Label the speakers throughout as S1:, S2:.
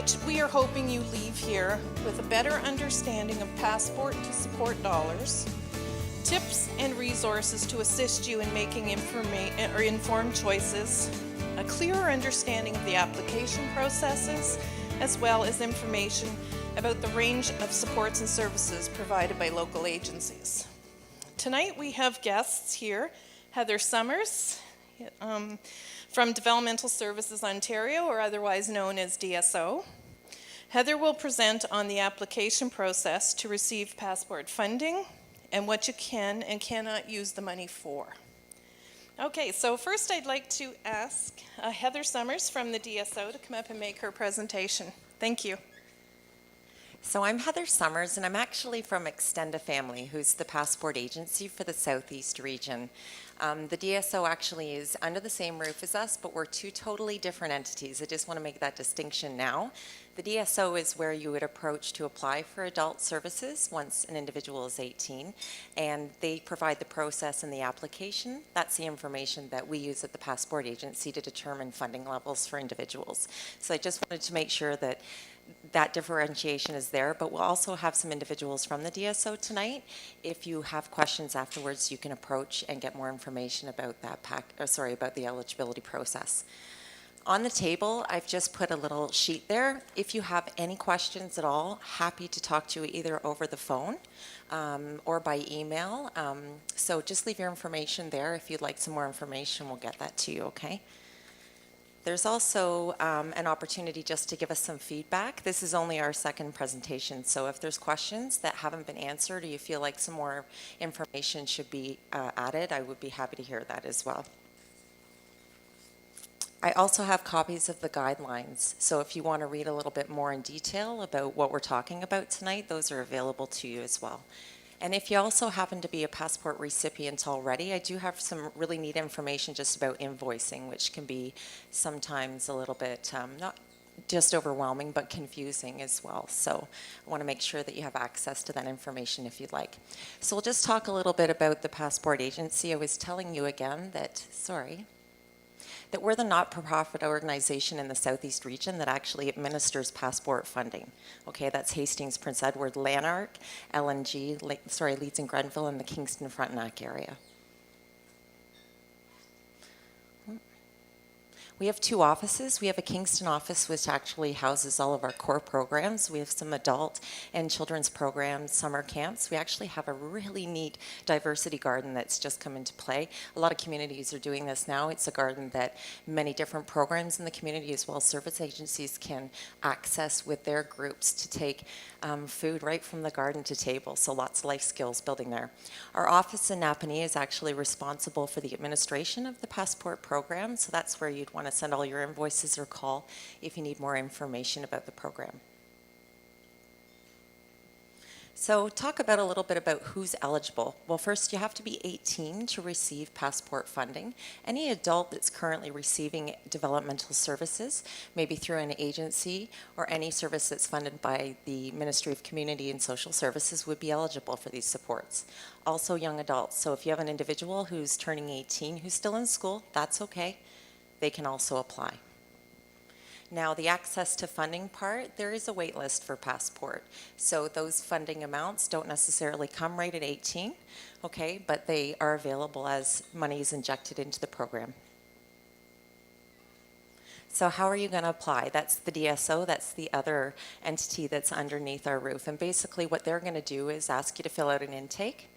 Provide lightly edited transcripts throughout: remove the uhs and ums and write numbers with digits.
S1: Tonight, we are hoping you leave here with a better understanding of Passport to Support dollars, tips and resources to assist you in making informed choices, a clearer understanding of the application processes, as well as information about the range of supports and services provided by local agencies. Tonight, we have guests here, Heather Summers, from Developmental Services Ontario, or otherwise known as DSO. Heather will present on the application process to receive Passport funding and what you can and cannot use the money for. Okay, so first I'd like to ask Heather Summers from the DSO to come up and make her presentation. Thank you.
S2: So I'm Heather Summers, and I'm actually from Extend a Family, who's the passport agency for the Southeast region. The DSO actually is under the same roof as us, but we're two totally different entities. I just want to make that distinction now. The DSO is where you would approach to apply for adult services once an individual is 18, and they provide the process and the application. That's the information that we use at the passport agency to determine funding levels for individuals. So I just wanted to make sure that that differentiation is there, but we'll also have some individuals from the DSO tonight. If you have questions afterwards, you can approach and get more information about that about the eligibility process. On the table, I've just put a little sheet there. If you have any questions at all, happy to talk to you either over the phone or by email. So just leave your information there. If you'd like some more information, we'll get that to you, okay? There's also an opportunity just to give us some feedback. This is only our second presentation, so if there's questions that haven't been answered or you feel like some more information should be added, I would be happy to hear that as well. I also have copies of the guidelines, so if you want to read a little bit more in detail about what we're talking about tonight, those are available to you as well. And if you also happen to be a passport recipient already, I do have some really neat information just about invoicing, which can be sometimes a little bit not just overwhelming, but confusing as well. So I want to make sure that you have access to that information if you'd like. So we'll just talk a little bit about the passport agency. I was telling you again that, that we're the not-for-profit organization in the Southeast region that actually administers passport funding. Okay, that's Hastings, Prince Edward, Lanark, LNG, Leeds and Grenville, and the Kingston Frontenac area. We have two offices. We have a Kingston office which actually houses all of our core programs. We have some adult and children's programs, summer camps. We actually have a really neat diversity garden that's just come into play. A lot of communities are doing this now. It's a garden that many different programs in the community as well as service agencies can access with their groups to take food right from the garden to table. So lots of life skills building there. Our office in Napanee is actually responsible for the administration of the passport program. So that's where you'd want to send all your invoices or call if you need more information about the program. So talk about a little bit about who's eligible. Well, first you have to be 18 to receive passport funding. Any adult that's currently receiving developmental services, maybe through an agency or any service that's funded by the Ministry of Community and Social Services would be eligible for these supports. Also young adults. So if you have an individual who's turning 18 who's still in school, that's okay. They can also apply. Now, the access to funding part, there is a wait list for passport. So those funding amounts don't necessarily come right at 18, okay, but they are available as money is injected into the program. So how are you going to apply? That's the DSO, that's the other entity that's underneath our roof. And basically what they're going to do is ask you to fill out an intake.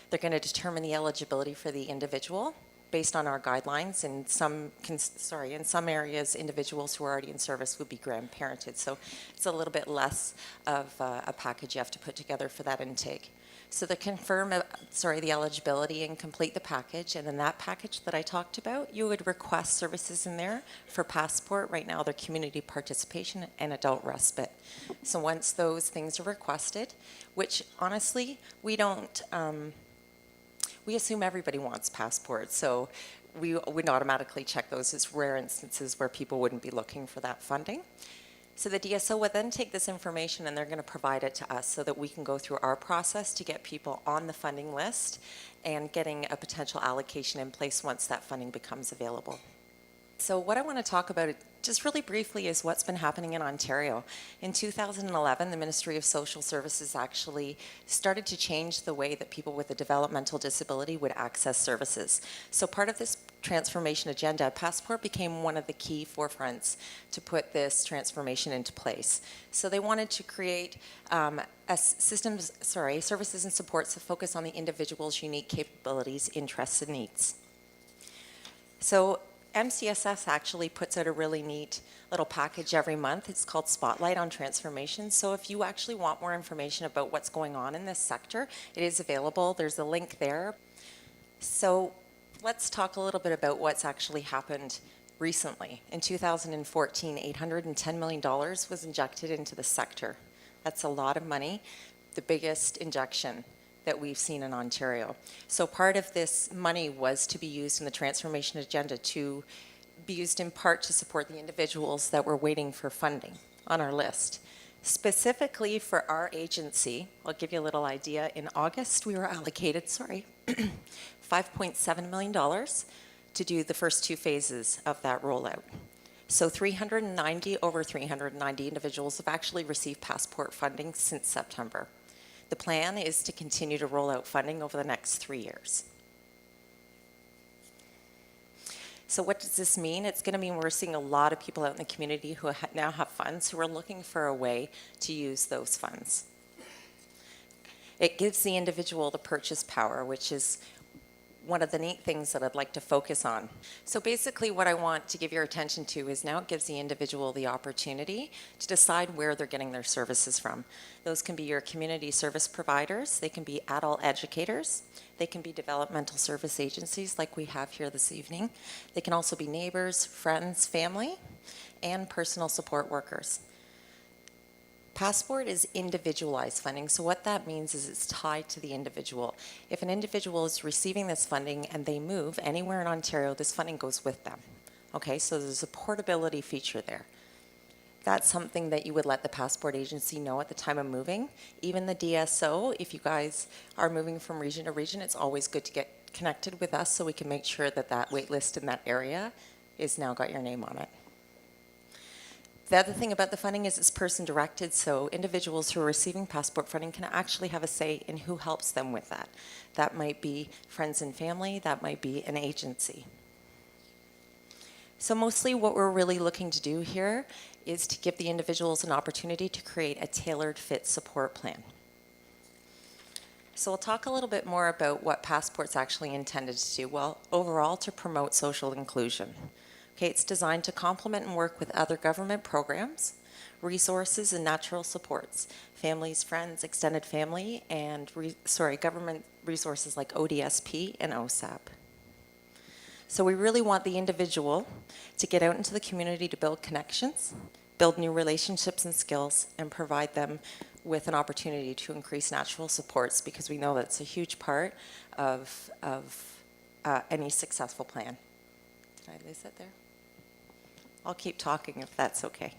S2: They're going to determine the eligibility for the individual based on our guidelines. In some areas, individuals who are already in service would be grandparented. So it's a little bit less of a package you have to put together for that intake. So they confirm, the eligibility and complete the package. And in that package that I talked about, you would request services in there for passport. Right now, they're community participation and adult respite. So once those things are requested, which honestly, we don't, we assume everybody wants passports, so we would automatically check those as rare instances where people wouldn't be looking for that funding. So the DSO would then take this information and they're going to provide it to us so that we can go through our process to get people on the funding list and getting a potential allocation in place once that funding becomes available. So what I want to talk about just really briefly is what's been happening in Ontario. In 2011, the Ministry of Social Services actually started to change the way that people with a developmental disability would access services. So part of this transformation agenda, Passport became one of the key forefronts to put this transformation into place. So they wanted to create services and supports that focus on the individual's unique capabilities, interests, and needs. So MCSS actually puts out a really neat little package every month. It's called Spotlight on Transformation. So if you actually want more information about what's going on in this sector, it is available. There's a link there. So let's talk a little bit about what's actually happened recently. In 2014, $810 million was injected into the sector. That's a lot of money, the biggest injection that we've seen in Ontario. So part of this money was to be used in the transformation agenda to be used in part to support the individuals that were waiting for funding on our list. Specifically for our agency, I'll give you a little idea. In August, we were allocated, $5.7 million to do the first two phases of that rollout. So over 390 individuals have actually received Passport funding since September. The plan is to continue to roll out funding over the next 3 years. So what does this mean? It's going to mean we're seeing a lot of people out in the community who now have funds who are looking for a way to use those funds. It gives the individual the purchase power, which is one of the neat things that I'd like to focus on. So basically what I want to give your attention to is now it gives the individual the opportunity to decide where they're getting their services from. Those can be your community service providers, they can be adult educators, they can be developmental service agencies like we have here this evening. They can also be neighbors, friends, family, and personal support workers. Passport is individualized funding, so what that means is it's tied to the individual. If an individual is receiving this funding and they move anywhere in Ontario, this funding goes with them. Okay, so there's a portability feature there. That's something that you would let the Passport agency know at the time of moving. Even the DSO, if you guys are moving from region to region, it's always good to get connected with us so we can make sure that that wait list in that area is now got your name on it. The other thing about the funding is it's person-directed, so individuals who are receiving Passport funding can actually have a say in who helps them with that. That might be friends and family, that might be an agency. So mostly what we're really looking to do here is to give the individuals an opportunity to create a tailored fit support plan. So we'll talk a little bit more about what Passport's actually intended to do. Well, overall, to promote social inclusion. Okay, it's designed to complement and work with other government programs, resources, and natural supports, families, friends, extended family, and government resources like ODSP and OSAP. So we really want the individual to get out into the community to build connections, build new relationships and skills, and provide them with an opportunity to increase natural supports, because we know that's a huge part of any successful plan. Did I lose that there? I'll keep talking if that's okay.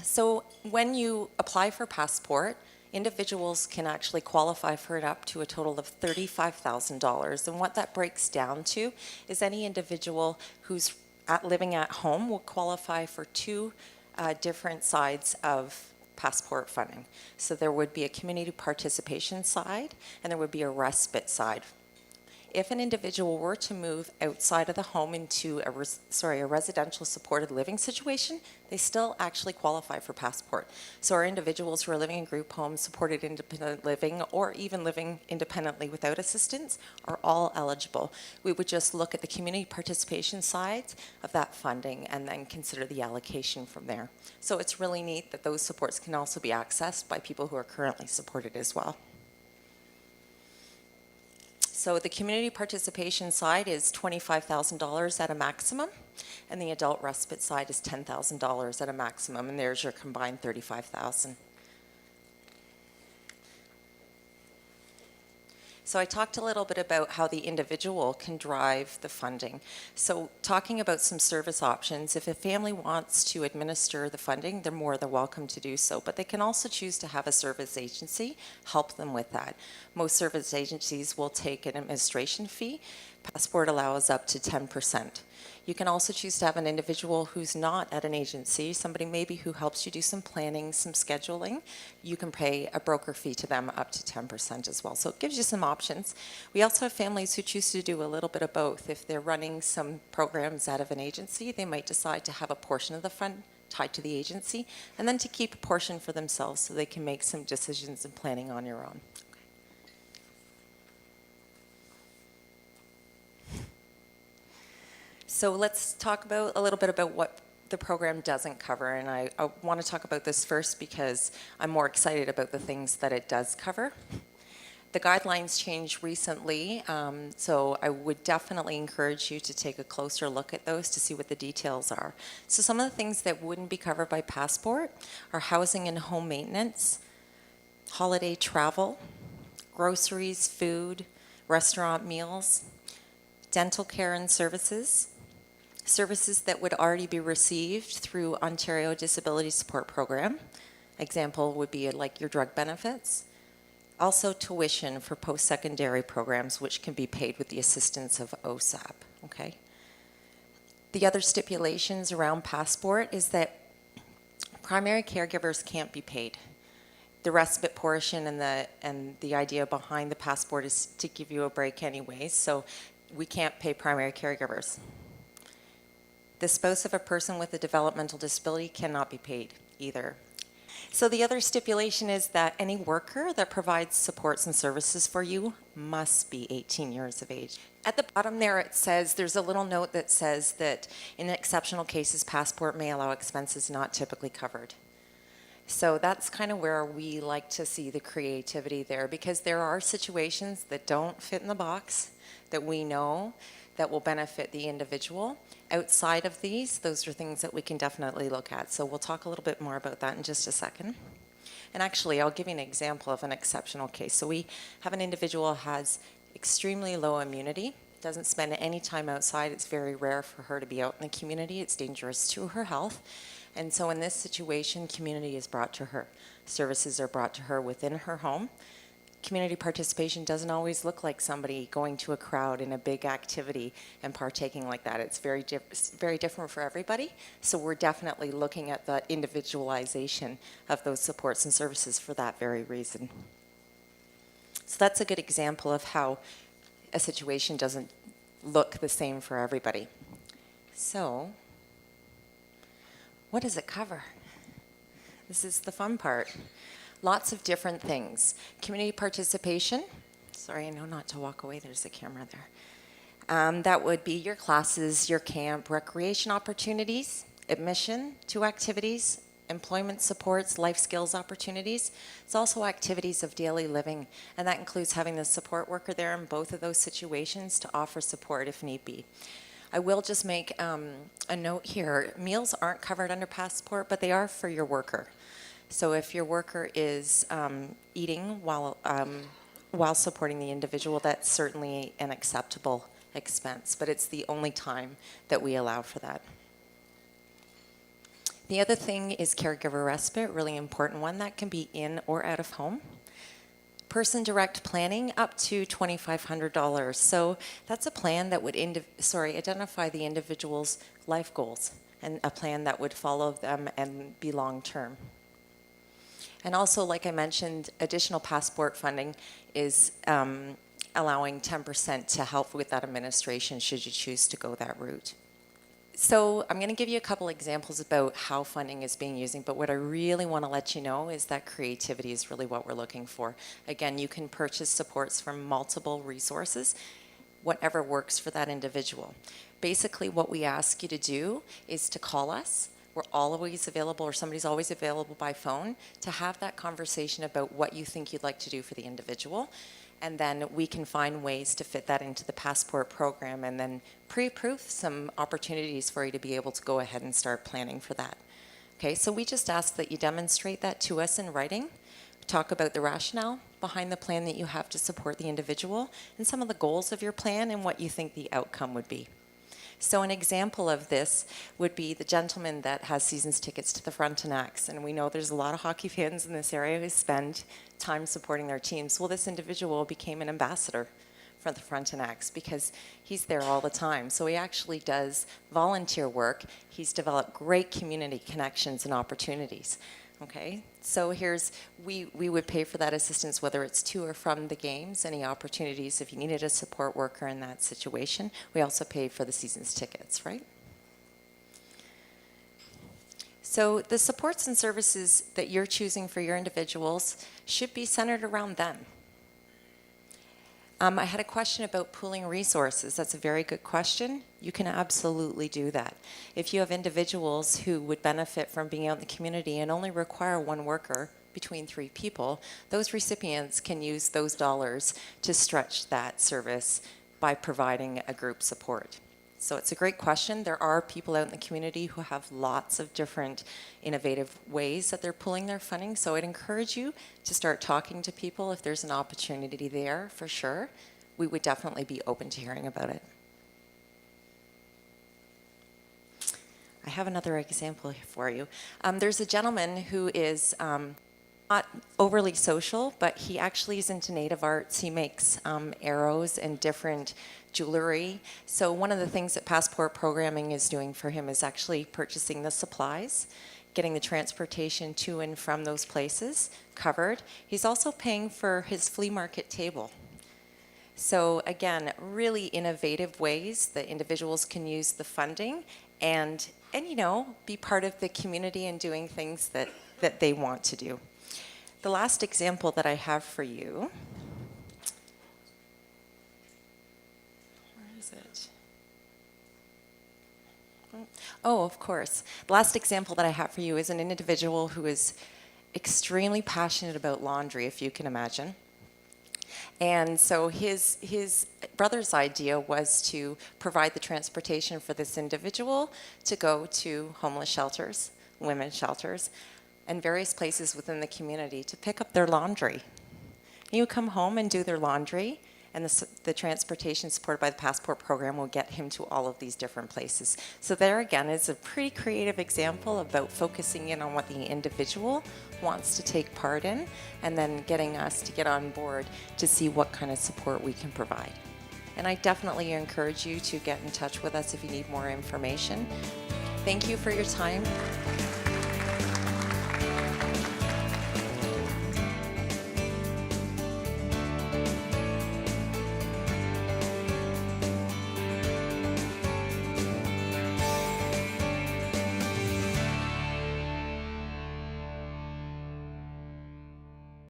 S2: So when you apply for Passport, individuals can actually qualify for it up to a total of $35,000. And what that breaks down to is any individual who's living at home will qualify for two different sides of Passport funding. So there would be a community participation side and there would be a respite side. If an individual were to move outside of the home into a residential supported living situation, they still actually qualify for Passport. So our individuals who are living in group homes, supported independent living, or even living independently without assistance are all eligible. We would just look at the community participation side of that funding and then consider the allocation from there. So it's really neat that those supports can also be accessed by people who are currently supported as well. So the community participation side is $25,000 at a maximum, and the adult respite side is $10,000 at a maximum, and there's your combined $35,000. So I talked a little bit about how the individual can drive the funding. So talking about some service options, if a family wants to administer the funding, they're more than welcome to do so, but they can also choose to have a service agency help them with that. Most service agencies will take an administration fee. Passport allows up to 10%. You can also choose to have an individual who's not at an agency, somebody maybe who helps you do some planning, some scheduling. You can pay a broker fee to them up to 10% as well. So it gives you some options. We also have families who choose to do a little bit of both. If they're running some programs out of an agency, they might decide to have a portion of the fund tied to the agency and then to keep a portion for themselves so they can make some decisions and planning on your own. So let's talk about a little bit about what the program doesn't cover, and I want to talk about this first because I'm more excited about the things that it does cover. The guidelines changed recently, so I would definitely encourage you to take a closer look at those to see what the details are. So some of the things that wouldn't be covered by Passport are housing and home maintenance, holiday travel, groceries, food, restaurant meals, dental care and services, services that would already be received through Ontario Disability Support Program. Example would be like your drug benefits. Also tuition for post-secondary programs, which can be paid with the assistance of OSAP, okay? The other stipulations around Passport is that primary caregivers can't be paid. The respite portion and the idea behind the Passport is to give you a break anyways, so we can't pay primary caregivers. The spouse of a person with a developmental disability cannot be paid either. So the other stipulation is that any worker that provides supports and services for you must be 18 years of age. At the bottom there it says, there's a little note that says that in exceptional cases, Passport may allow expenses not typically covered. So that's kind of where we like to see the creativity there, because there are situations that don't fit in the box that we know that will benefit the individual. Outside of these, those are things that we can definitely look at. So we'll talk a little bit more about that in just a second. And actually, I'll give you an example of an exceptional case. So we have an individual who has extremely low immunity, doesn't spend any time outside. It's very rare for her to be out in the community. It's dangerous to her health. And so in this situation, community is brought to her. Services are brought to her within her home. Community participation doesn't always look like somebody going to a crowd in a big activity and partaking like that. It's very different for everybody. So we're definitely looking at the individualization of those supports and services for that very reason. So that's a good example of how a situation doesn't look the same for everybody. So what does it cover? This is the fun part. Lots of different things. Community participation. Sorry, I know not to walk away. There's a camera there. That would be your classes, your camp, recreation opportunities, admission to activities, employment supports, life skills opportunities. It's also activities of daily living, and that includes having the support worker there in both of those situations to offer support if need be. I will just make a note here. Meals aren't covered under Passport, but they are for your worker. So if your worker is eating while supporting the individual, that's certainly an acceptable expense, but it's the only time that we allow for that. The other thing is caregiver respite, really important one. That can be in or out of home. Person direct planning up to $2,500. So that's a plan that would identify the individual's life goals and a plan that would follow them and be long-term. And also, like I mentioned, additional Passport funding is allowing 10% to help with that administration should you choose to go that route. So I'm going to give you a couple examples about how funding is being used, but what I really want to let you know is that creativity is really what we're looking for. Again, you can purchase supports from multiple resources, whatever works for that individual. Basically, what we ask you to do is to call us. We're always available, or somebody's always available by phone, to have that conversation about what you think you'd like to do for the individual. And then we can find ways to fit that into the Passport program and then pre-approve some opportunities for you to be able to go ahead and start planning for that. Okay, so we just ask that you demonstrate that to us in writing, talk about the rationale behind the plan that you have to support the individual, and some of the goals of your plan and what you think the outcome would be. So an example of this would be the gentleman that has seasons tickets to the Frontenacs, and we know there's a lot of hockey fans in this area who spend time supporting their teams. Well, this individual became an ambassador from the Frontenacs because he's there all the time. So he actually does volunteer work. He's developed great community connections and opportunities. Okay, so we would pay for that assistance, whether it's to or from the games, any opportunities if you needed a support worker in that situation. We also paid for the season's tickets, right? So the supports and services that you're choosing for your individuals should be centered around them. I had a question about pooling resources. That's a very good question. You can absolutely do that. If you have individuals who would benefit from being out in the community and only require one worker between 3 people, those recipients can use those dollars to stretch that service by providing a group support. So it's a great question. There are people out in the community who have lots of different innovative ways that they're pulling their funding. So I'd encourage you to start talking to people if there's an opportunity there, for sure. We would definitely be open to hearing about it. I have another example for you. There's a gentleman who is not overly social, but he actually is into native arts. He makes arrows and different jewelry. So one of the things that Passport Programming is doing for him is actually purchasing the supplies, getting the transportation to and from those places covered. He's also paying for his flea market table. So again, really innovative ways that individuals can use the funding and you know, be part of the community and doing things that they want to do. The last example that I have for you, where is it? Oh, of course. The last example that I have for you is an individual who is extremely passionate about laundry, if you can imagine. And so his brother's idea was to provide the transportation for this individual to go to homeless shelters, women's shelters, and various places within the community to pick up their laundry. You come home and do their laundry, and the transportation supported by the Passport Program will get him to all of these different places. So there again is a pretty creative example about focusing in on what the individual wants to take part in, and then getting us to get on board to see what kind of support we can provide. And I definitely encourage you to get in touch with us if you need more information. Thank you for your time.